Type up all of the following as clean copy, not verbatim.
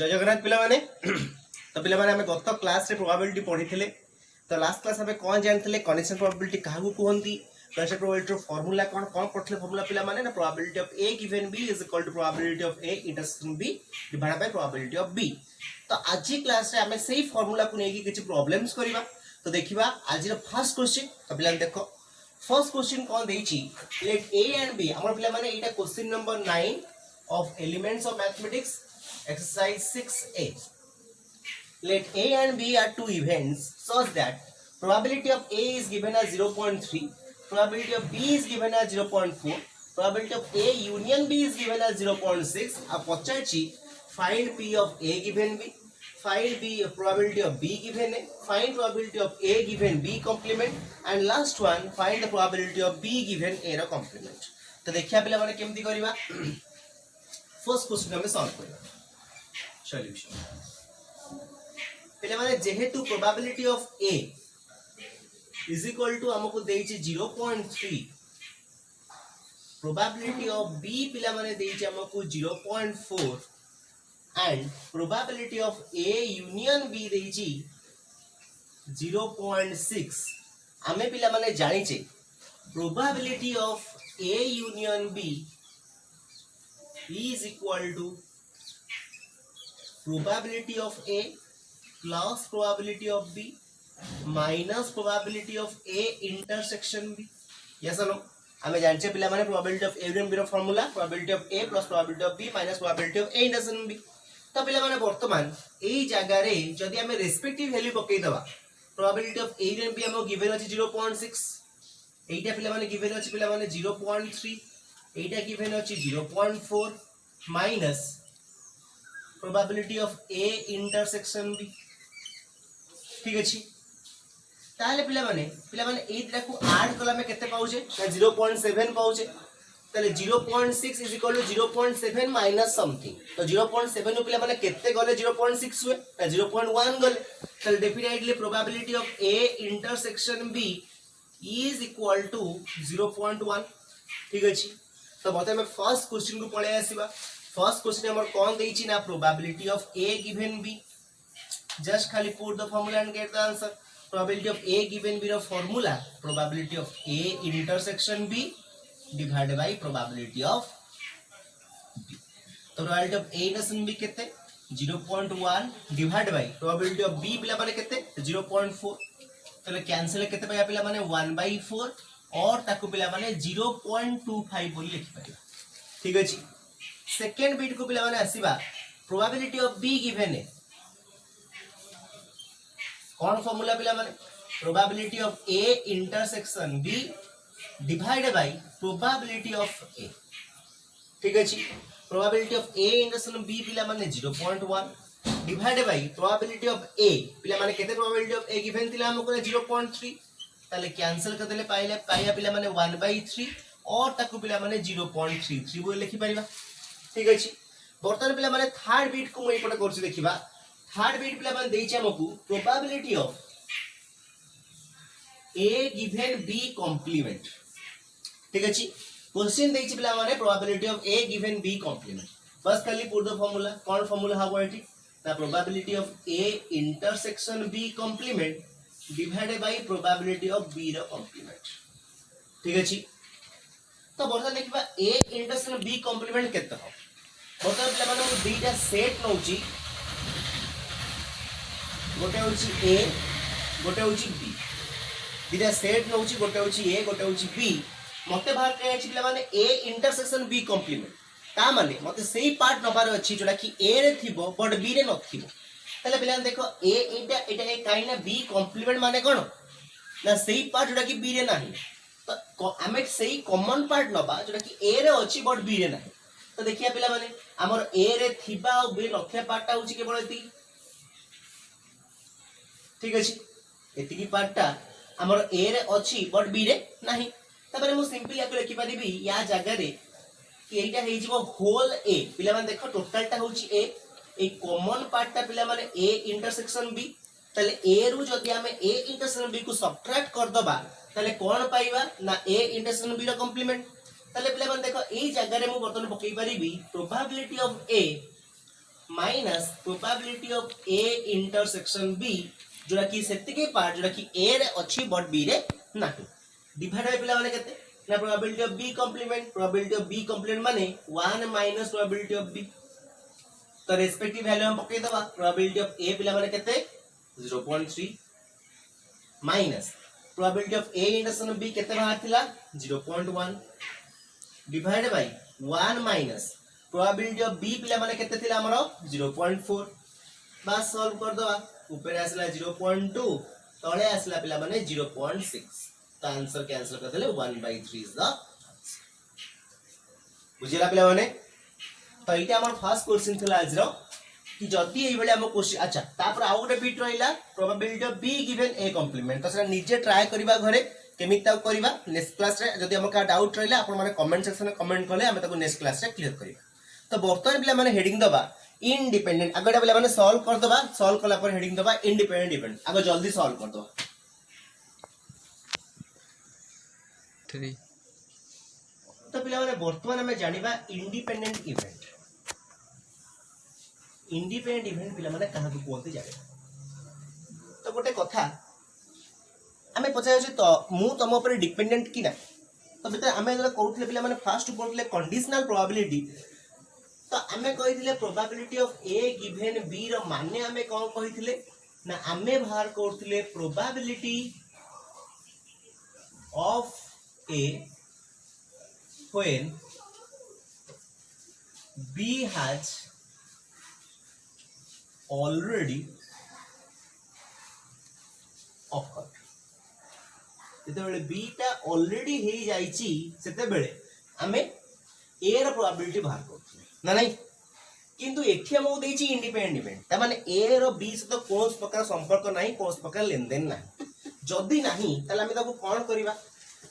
जय जगन्नाथ पिला माने तो पिला माने हमें गत क्लास रे प्रोबेबिलिटी पढ़ी थिले। तो लास्ट क्लास हमें कौन जानथिले कनेक्शन प्रोबेबिलिटी काहू कहंती, कनेक्शन प्रोबेबिलिटी फार्मूला कौन कौन पढ़ले फार्मूला पिला माने ना probability of A given B is equal to probability of A intersection B divided by probability of B. तो आज क्लास रे हमें सही फार्मूला को नेकी किछि प्रॉब्लम्स करिवा। तो देखिबा आज रो फर्स्ट क्वेश्चन। तो पिला देखो फर्स्ट क्वेश्चन कौन देछि, लेट ए एंड बी हमर पिला माने एटा question number 9 of elements of mathematics exercise 6a. Let a and b are two events such that probability of a is given as 0.3, probability of b is given as 0.4, probability of a union b is given as 0.6. अब पचाची find p of a given b, find b probability of b given a, find probability of a given b complement, and last one find the probability of b given a ର complement. तो देखिया पिला माने केमती करिवा। First question हमें solve करना solution. पहले माने जेहेतु probability of A is equal to हमको देइछि 0.3, प्रोबेबिलिटी ऑफ बी पिला माने देइछि हमको 0.4 and probability of A union B देइछि 0.6। हमें पिला माने जानिछे probability of A union B is equal to probability of A plus probability of B minus probability of A intersection B. Yes or no? हमें जानते हैं पिला माने probability of A union B row formula probability of A plus probability of B minus probability of A intersection B. तो पिला माने वर्तमान एई जगह रे जदि हमें रेस्पेक्टिव वैल्यू पकेई दबा probability of A union B हमको गिवन अछि 0.6, एइटा पिला माने गिवन अछि पिला माने 0.3, एटा गिवन अछि 0.4 minus probability of A intersection B. ठीक अछि ताले पिला माने ए दिरा को ऐड कला में केते पाउचे 0.7 पाउचे। ताले 0.6 is equal to 0.7 minus something. तो 0.7 नु पिला माने केते गले 0.6 हुए 0.1 गले। ताले definitely probability of A intersection B is equal to 0.1। ठीक अछि तो बता मैं फर्स्ट क्वेश्चन को पढ़े आसीबा। फर्स्ट क्वेश्चन हमर कौन देइछि ना probability of A given B. Just खाली put the formula and get the answer. Probability of A given B रो formula probability of A intersection B divided by probability of B. तो probability of A intersection B केते 0.1 divide by probability of B पिला माने केते 0.4। तले cancel केते पाया पिला माने 1/4 और ताकू पिला माने 0.25 बोली लिखि परिबा। ठीक अछि सेकंड बिट को पिला माने आसीबा प्रोबेबिलिटी ऑफ बी गिवन है कौन फार्मूला पिला माने probability of A intersection B divided by probability of A. ठीक अछि probability of A intersection B पिला माने 0.1 divided by probability of A पिला माने केते प्रोबेबिलिटी ऑफ ए गिवन थिला हमको 0.3। ताले कैंसिल कर देले पाइया पिला माने 1/3 और ताकू पिला माने 0.33 बोल लिखि परिबा। ठीक अछि बर्तन पिला माने थर्ड बिट को मैं एपटे करछि देखिबा। थर्ड बिट पिला माने देइछि हमकु probability of A given B complement. ठीक अछि क्वेश्चन देइछि पिला माने probability of A given B complement. बस खाली पुट द फार्मूला कौन फार्मूला हाउ एटी the probability of A intersection B complement divided by probability of B रो कॉम्प्लीमेंट। ठीक अछि तो बर्तन देखिबा ए इंटरसेक्शन बी कॉम्प्लीमेंट केते हो। बर्तन पिला माने दुईटा सेट नउची, गोटे होची ए गोटे होची बी। दुईटा सेट नउची गोटे होची ए गोटे होची बी। मते बाहर के अछि पिला माने ए इंटरसेक्शन बी कॉम्प्लीमेंट ता माने मते सेही पार्ट नबार अछि जोटा कि ए रे थिबो बट बी रे नथिबो। ताले पिला देखो ए एटा ए काई ना बी कॉम्प्लीमेंट माने कोन ना सेही पार्ट जोटा कि बी रे नाही। तो हमें सेही कॉमन पार्ट नबा जोटा कि ए रे अछि बट बी रे नाही। तो देखिया पिला माने हमर ए रे थिबा और बी रखे पार्टटा होछि केवल एति। ठीक अछि एति की पार्टटा हमर ए रे अछि बट बी रे नाही। तबरे मु सिंपली आको लिखि परिबी या जगह रे कि एटा हेइ जिवो होल ए। पिला माने देखो टोटलटा होछि ए, ए कॉमन पार्टटा पिला माने ए इंटरसेक्शन बी। ताले ए रु जदि हमें ए इंटरसेक्शन बी को सब्ट्रैक्ट कर दबा ताले कोन पाइबा ना ए इंटरसेक्शन बी रो कॉम्प्लीमेंट। ताले पिला माने देखो ए जगह रे मु बर्तन पकई परिबी probability of A minus probability of A intersection B जोड़ा कि सेतिके पार्ट जोड़ा कि ए रे अछि बट बी रे नाही डिवाइड बाय पिला माने केते ना प्रोबेबिलिटी ऑफ बी कॉम्प्लीमेंट माने 1 माइनस प्रोबेबिलिटी ऑफ बी तो रेस्पेक्टिव वैल्यू हम पके दबा प्रोबेबिलिटी ऑफ ए पिला माने केते 0.3 minus probability of A intersection B केते बाहर थिला 0.1 divide by 1 minus probability of B पिला माने केते थिला हमरो 0.4 बस सॉल्व कर दवा ऊपर आसला 0.2 तळे आसला पिला माने 0.6 तो आंसर कैंसिल कर देले 1/3 इज द बुझिला पिला माने तो इटा हमर फर्स्ट क्वेश्चन थिला आज रो कि जदी एई बेले हम क्वेश्चन अच्छा तापर आउ गोटे बिट रहिला probability of B given A complement तो से निजे ट्राई करबा घरे केमिता करबा नेक्स्ट क्लास रे जदी हमर का डाउट रहिला आपण माने कमेंट सेक्शन में कमेंट करले हम ताको नेक्स्ट क्लास रे क्लियर करबा तो बर्तमान पिला माने हेडिंग दबा इंडिपेंडेंट आगडा पिला माने सॉल्व कर दबा सॉल्व कला पर हेडिंग दबा इंडिपेंडेंट इवेंट आगो जल्दी सॉल्व कर दो 3 तो पिला माने बर्तमान हमें जानिबा इंडिपेंडेंट इवेंट पिला माने कहा को कोते जाने तो गोटे कथा हमें पचाय तो मु तम ऊपर डिपेंडेंट कि ना तो बेटा हमें जरा कहउतले पिला माने फर्स्ट पढले कंडीशनल प्रोबेबिलिटी तो हमें कहिथिले probability of A given B रो माने हमें कोन कहिथिले ना हमें बाहर करथिले probability of A when B has already occurred जेते बेले B टा ऑलरेडी हे जाईची सेते बेले हमें A रो प्रोबेबिलिटी बाहर करथिले ना नहीं किंतु एठी हम देछि इंडिपेंडेंट इवेंट त माने A रो B से तो कोन प्रकार संपर्क नाही कोन प्रकार लेनदेन नाही जदी नाही तले हम ताको कोन करबा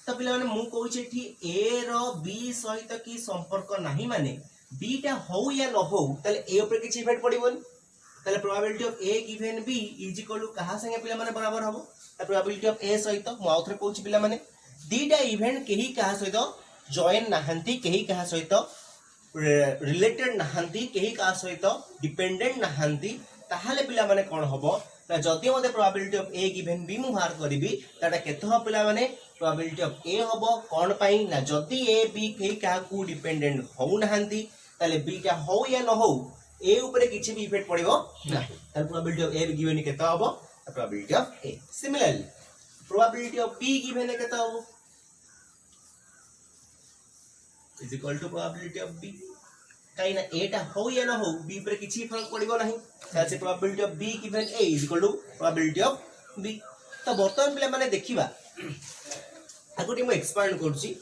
तो पिला माने मु कहू छी एठी A रो B सहित की संपर्क नाही माने B टा हो या न हो तले A ऊपर किछि इफेक्ट पडिबोन तले probability of A given B is equal to कहा संगे पिला माने बराबर हबो त प्रोबेबिलिटी ऑफ A सहित मु आउथरे कहू छी पिला माने दीटा इवेंट केही कहा सहित जॉइन नाहंती केही कहा सहित रिलेटेड नाहंती केही कहा सहित डिपेंडेंट नाहंती ताहाले पिला माने कोन हबो ना जदी मते probability of A given B मु बाहर करबी ताटा केते हो पिला माने प्रोबेबिलिटी ऑफ A हबो कोन पई ना जदी A B केही कहा को डिपेंडेंट हो नाहंती ताले B टा हो या न हो A ऊपर किछि भी इफेक्ट पड़िबो ना ताले प्रोबेबिलिटी ऑफ A गिवन केते हबो probability of A similarly probability of B given केते हबो is equal to probability of B काई ना A टा हो या ना हो B ऊपर किछि फरक पड़िबो नाही ताले probability of B given A is equal to probability of B तो वर्तमान पिला माने देखिबा आगोटी मु एक्सपांड करछि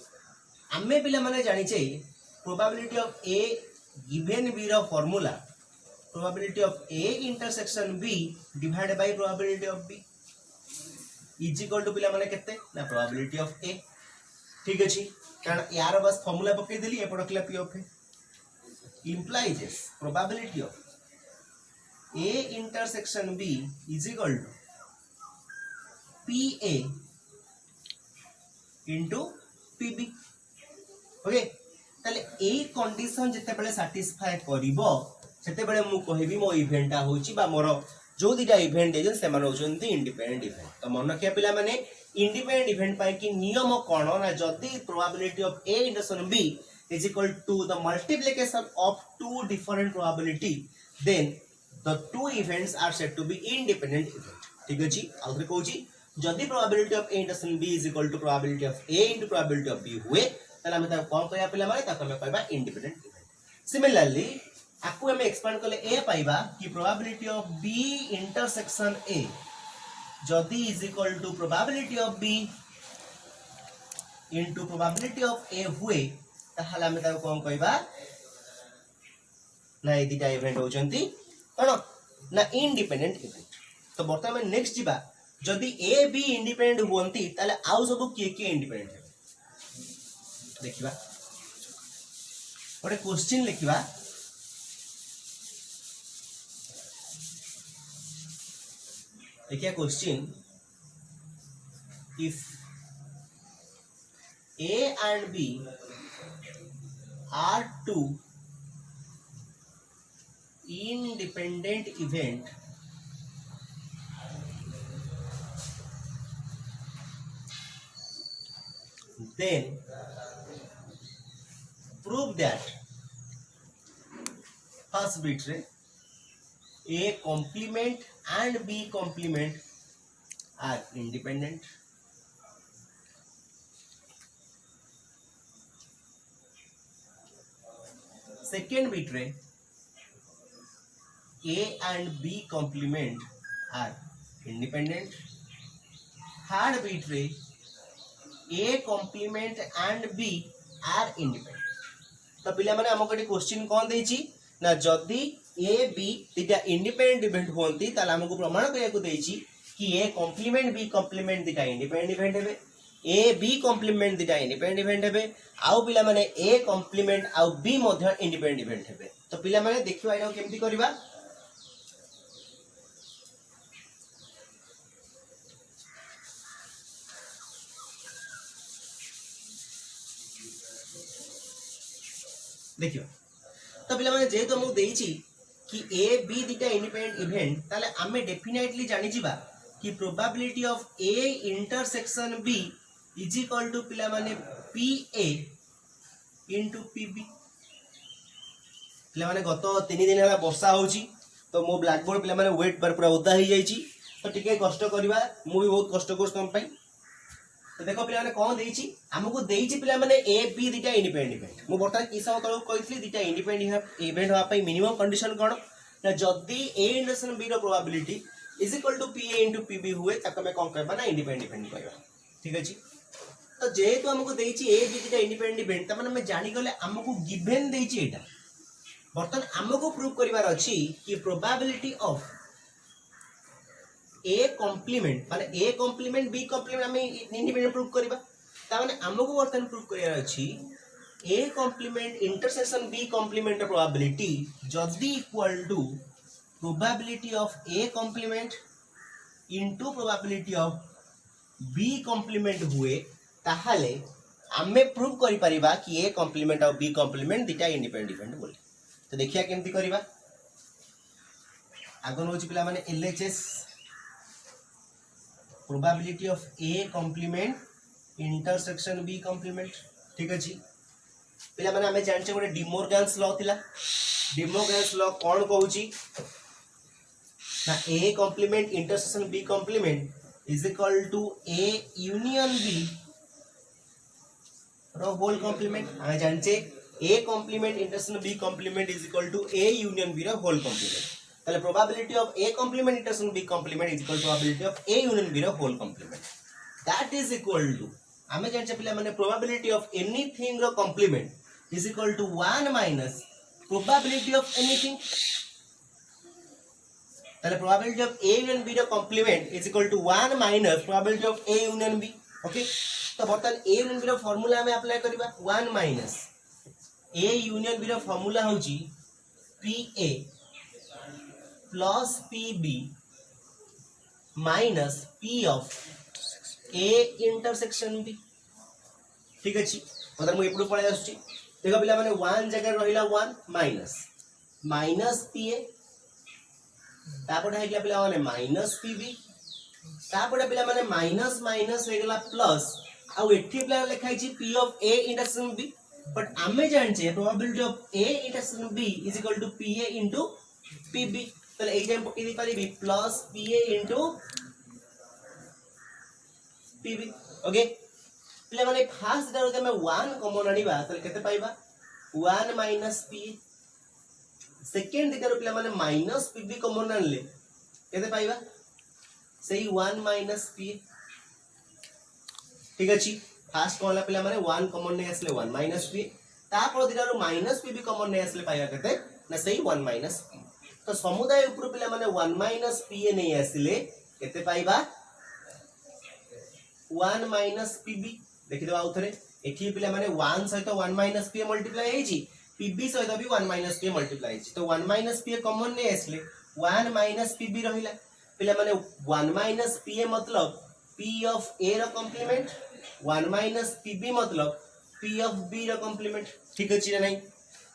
आमे पिला माने जानि छै probability of A given B रो formula probability of A intersection B divide by probability of B is equal to पिला माने केते ना प्रोबेबिलिटी ऑफ A ठीक अछि कारण यार बस फार्मूला पके देली एपड क्ला P of A implies probability of A intersection B is equal to PA into PB okay ताले ए कंडीशन जते बेले सैटिस्फाई करिवो सेते बेले मु कहबी मो इवेंट आ होची बा मोर जो दिटा इवेंट एजन से माने होचंती इंडिपेंडेंट इवेंट तो मन के पिला माने इंडिपेंडेंट इवेंट पाई कि नियम कोन ना जदी probability of A intersection B is equal to the multiplication of two different probability then the two events are said to be independent event ठीक अछि आउथरे कहूची जदी probability of A intersection B is equal to probability of A into probability of B हुए तले हम ता कोन कहया पिला माने ताको हम कहबा इंडिपेंडेंट इवेंट सिमिलरली आकु हम एक्सपांड करले A पाइबा कि probability of B intersection A जदी is equal to probability of B into probability of A हुए ताहाले हम ताको कोन कहबा ना ए दिटा इवेंट होचंती कोन ना इंडिपेंडेंट इवेंट तो वर्तमान में नेक्स्ट जिबा जदी A B इंडिपेंडेंट होंती ताले आउ सब के इंडिपेंडेंट है देखिबा ओटे क्वेश्चन लिखिबा देखिए question if A and B are two independent event then prove that first bit रे A complement and B complement are independent. Second bit रे A and B complement are independent. Third bit रे A complement and B are independent. तो पिला माने हमको eighty question कोन देछि ना जदी A B दिटा इंडिपेंडेंट इवेंट होंती ताले हमको प्रमाण करिया को देछि कि A कॉम्प्लीमेंट B कॉम्प्लीमेंट दिटा इंडिपेंडेंट इवेंट हेबे A B कॉम्प्लीमेंट दिटा इंडिपेंडेंट इवेंट हेबे आउ पिला माने A कॉम्प्लीमेंट आउ B मध्य इंडिपेंडेंट इवेंट हेबे तो पिला माने देखियो आइनो केमती करबा देखियो तो पिला माने जेहेतु हमको देछि कि A B दिटा इंडिपेंडेंट इवेंट ताले आमे डेफिनेटली जानि जिबा कि probability of A intersection B is equal to पिला माने PA इनटू PB पिला माने गत 3 दिन हला वर्षा होउची तो मो ब्लैक बोर्ड पिला माने वेट पर पूरा उदा ही जाईची तो टिके कष्ट करबा मु भी बहुत कष्ट कोर्स तुम पई तो देखो पिला माने कोन देइची हमको देइची पिला माने A B दिटा इंडिपेंडेंट इवेंट मु बर्तमान की सब तळो कहितली दिटा इंडिपेंडेंट इवेंट होआ पई मिनिमम कंडीशन कोन ना जदी A इंटरसेक्शन B रो probability is equal to PA into PB हुए ताको मैं कोन कहबा ना इंडिपेंडेंट इवेंट कहबा ठीक अछि तो जेहेतु हमको देइची A B दिटा इंडिपेंडेंट इवेंट त माने मैं जानि गले हमको गिवन देइची एटा बर्तमान हमको प्रूव करिवार अछि कि प्रोबेबिलिटी ऑफ A कॉम्प्लीमेंट माने A कॉम्प्लीमेंट B कॉम्प्लीमेंट हमें इंडिपेंडेंट प्रूव करबा ता माने हमको बर्तन प्रूव करियार अछि A complement intersection B complement probability जदी equal to probability of A complement into probability of B complement हुए ताहाले हमें प्रूव करि परिबा कि A कॉम्प्लीमेंट और B कॉम्प्लीमेंट दिटा इंडिपेंडेंट इवेंट बोली तो देखिया केमती करबा आगन होची पिला माने LHS probability of A complement intersection B complement ठीक अछि पिला माने हमें जानचे गोटे डिमोर्गन्स लॉ थिला डिमोर्गन्स लॉ कोन कहूची ना A complement intersection B complement is equal to A union B रो होल कॉम्प्लीमेंट हमें जानचे A complement intersection B complement is equal to A union B रो होल कॉम्प्लीमेंट ताले probability of A complement intersection B complement is equal to probability of A union B रो whole complement that is equal to हमें जानचे पिला माने probability of anything रो complement is equal to 1 minus probability of anything ताले probability of A union B रो complement is equal to 1 minus probability of A union B okay तो बर्तमान A union B रो फार्मूला हमें apply करबा 1 minus A union B रो formula होची PA plus PB minus P of A intersection B ठीक अछि मतलब मु एपडू पळे आछी देखो पिला माने 1 जगह रहिला 1 माइनस माइनस PA तापडे हेगला पिला माने माइनस PB तापडे पिला माने माइनस माइनस हेगला प्लस आ एठी पिला लिखाई छी P of A intersection B but आमे जानचे probability of A intersection B is equal to PA into PB तले एई टाइम पकि दी पारिबी plus PA into PB okay पिला माने फर्स्ट दारो के मैं 1 कॉमन आनिबा तले केते पाइबा 1 माइनस PA सेकंड दिगारो पिला माने माइनस PB कॉमन आनले केते पाइबा सेही 1 माइनस PA ठीक अछि फर्स्ट कोला पिला माने 1 कॉमन नै आसले 1 माइनस PA तापर दिगारो माइनस PB कॉमन नै आसले पाइबा केते ना सेही 1 माइनस PA तो समुदाय ऊपर पिला माने 1 माइनस PA नै आसिले केते पाइबा 1 माइनस PB देखि देबा उथरे एठी पिला माने 1 सहित 1 माइनस PA मल्टीप्लाई हेची PB सहित भी 1 माइनस PA मल्टीप्लाई हेची तो 1 माइनस PA कॉमन नै आसिले 1 माइनस PB रहिला पिला माने 1 माइनस PA मतलब P ऑफ A रो कॉम्प्लीमेंट 1 माइनस PB मतलब P ऑफ B रो कॉम्प्लीमेंट ठीक अछि ना नहीं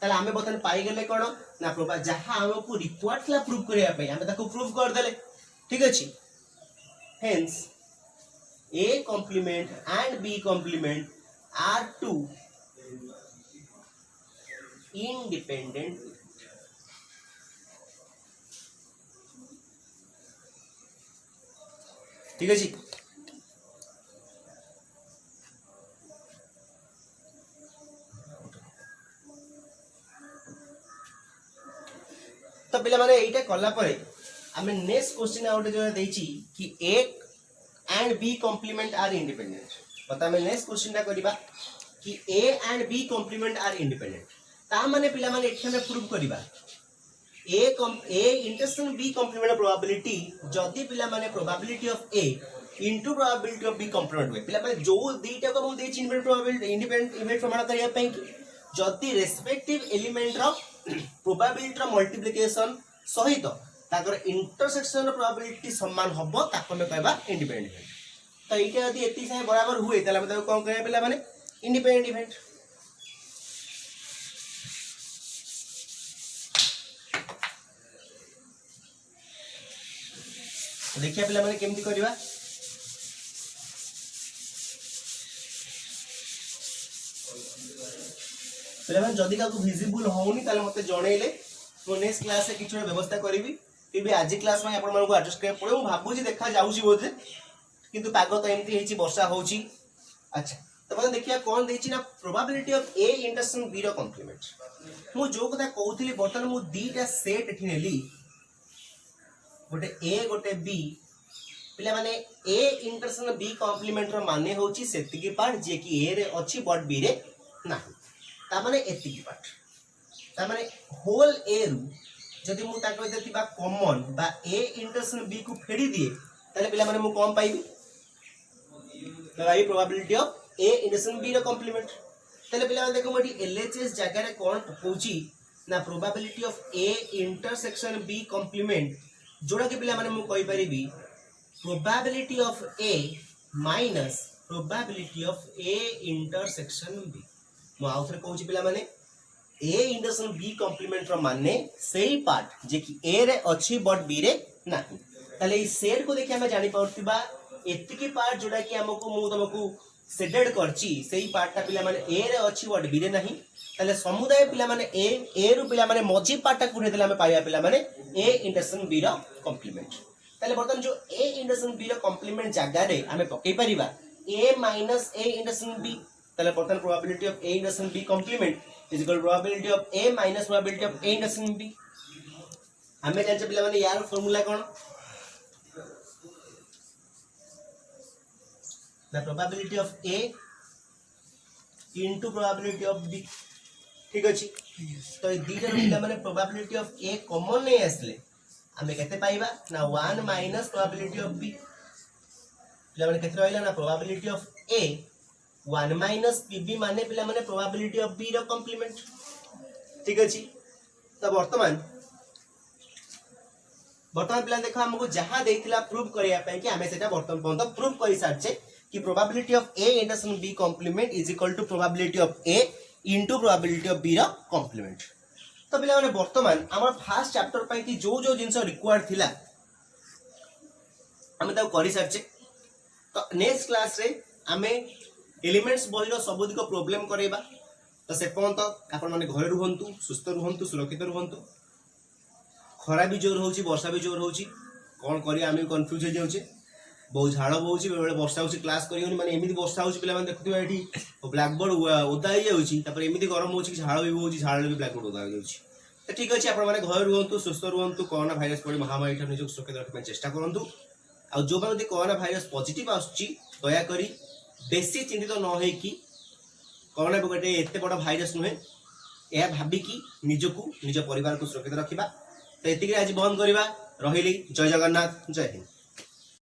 ताले हमें बतन पाई गेले कोन ना जहाँ हमको रिक्वायर्ड था प्रूव करने आम ताको प्रूव करदे ठीक अच्छे hence A complement and B complement are two independent ठीक है जी। तो पिला माने एटा कला परे हमें नेक्स्ट क्वेश्चन आउट जो देछि कि A and B complement are independent पता हमें नेक्स्ट क्वेश्चन टा करबा कि A and B complement are independent ता माने पिला माने एठी हमें प्रूव करबा A intersection B complement probability जदी पिला माने probability of A into probability of B complement हुए पिला माने जो दीटा को हम देछि इंडिपेंडेंट इवेंट प्रमाण करिया पई जदी रेस्पेक्टिव एलिमेंट रो प्रोबेबिलिटी रो मल्टीप्लिकेशन सहित ताकर इंटरसेक्शन प्रोबेबिलिटी समान हबो ताको में कहबा इंडिपेंडेंट इवेंट। तो एटा यदि एति से बराबर हुए तले हम ताको कोन कहबा पिला माने इंडिपेंडेंट इवेंट। देखिए पिला माने केमती करबा पिला माने जदी का विजिबल होउनी ताले मते जणैले मो नेक्स्ट क्लास से किछो व्यवस्था करिवि फिर भी आज क्लास में आपण मानको एडजस्ट करे पड़े। मु भाबुची देखा जाउची बोधे किंतु पाग तो एमती हेची वर्षा होउची। अच्छा तो पता देखिया कोन देछि ना probability of A intersection B रो कॉम्प्लीमेंट मु जो कथा कहउथिली बर्तन मु दीटा सेट एठी नेली गोटे A गोटे B पिला माने A इंटरसेक्शन B कॉम्प्लीमेंट रो माने होउची सेतिकी पार्ट जे कि A रे अछि बट B रे नाही ता माने एतिकी पार्ट ता माने होल A रु जदि मु ताको देतिबा कॉमन बा A इंटरसेक्शन B को फेडी दिए ताले पिला माने मु कम पाइबी तो आई probability of A intersection B रो कॉम्प्लीमेंट ताले पिला माने देखो मोटी LHS जगह रे कोन होउची ना probability of A intersection B complement जोड़ा के पिला माने मु कहि परिबी probability of A minus probability of A intersection B मु आउथरे कहउची पिला माने A इंटरसेक्शन B कॉम्प्लीमेंट रो माने सेही पार्ट जे कि A रे अछि बट B रे नाही ताले ई सेट को देखि हमें जानि पाउतिबा एतिकी पार्ट जोडा कि हमको मु तुमको शेडेड करची सेही पार्ट ता पिला माने A रे अछि बट B रे नाही ताले समुदाय पिला माने A रु पिला माने मझी पार्ट ता कुने देला हमें पाइया पिला माने A इंटरसेक्शन B रो कॉम्प्लीमेंट ताले बर्तन जो A इंटरसेक्शन B रो कॉम्प्लीमेंट जागा रे हमें पकई परिबा A minus A intersection B ताले बर्तन probability of A intersection B complement is equal to probability of A minus probability of A intersection B हमें जानचे पिला माने यार formula cone the probability of A into probability of B ठीक अछि तो ए दीटा पिला माने probability of A कॉमन नै आसले हमें केते पाइबा ना 1 minus probability of B पिला माने केते रहइला ना probability of A 1 minus PB माने पिला माने प्रोबेबिलिटी ऑफ B रो कॉम्प्लीमेंट ठीक अछि। तो वर्तमान पिला देखो हमको जहां देथिला प्रूव करिया पय कि हमें सेटा वर्तमान पर्यंत प्रूव करि सारछे कि probability of A intersection B complement is equal to probability of A into probability of B रो कॉम्प्लीमेंट। तो पिला माने वर्तमान हमर फर्स्ट चैप्टर पय कि जो जो जिंस रिक्वायर्ड थिला हमें ता करि सारछे। तो नेक्स्ट क्लास रे हमें एलिमेंट्स बहिरो सबुदिक प्रॉब्लम करेबा तो से पर्यंत आपण माने घरे रुहंतु सुस्थ रुहंतु सुरक्षित रुहंतु खरा भी जोर होउची वर्षा भी जोर होउची कोन करी आमे कंफ्यूज हो जाउचे बहुत झाड़ बहुची बेले वर्षा होउची क्लास करियोनी माने एमिति वर्षा होउची पिला माने देखुथिबा एठी ब्लैक बोर्ड ओदा ही जाउची तापर एमिति गरम होउची कि झाड़ भी होउची झाड़ भी ब्लैक बोर्ड ओदा जाउची। तो ठीक अछि आपण माने घरे रुहंतु सुस्थ रुहंतु कोरोना भाइरस पड़ी महामारी ठानु निजक सुरक्षित रखबा चेष्टा करंतु आ जो बारे कोरोना भाइरस पॉजिटिव आसुची दया करी बेसी चिंतित न हो कि कोरोना गोटे एत बड़ भाइरस नुहे यह भाविकी निजको निज परिवार को सुरक्षित रखा। तो ये आज बंद करवा रही। जय जगन्नाथ जय हिंद।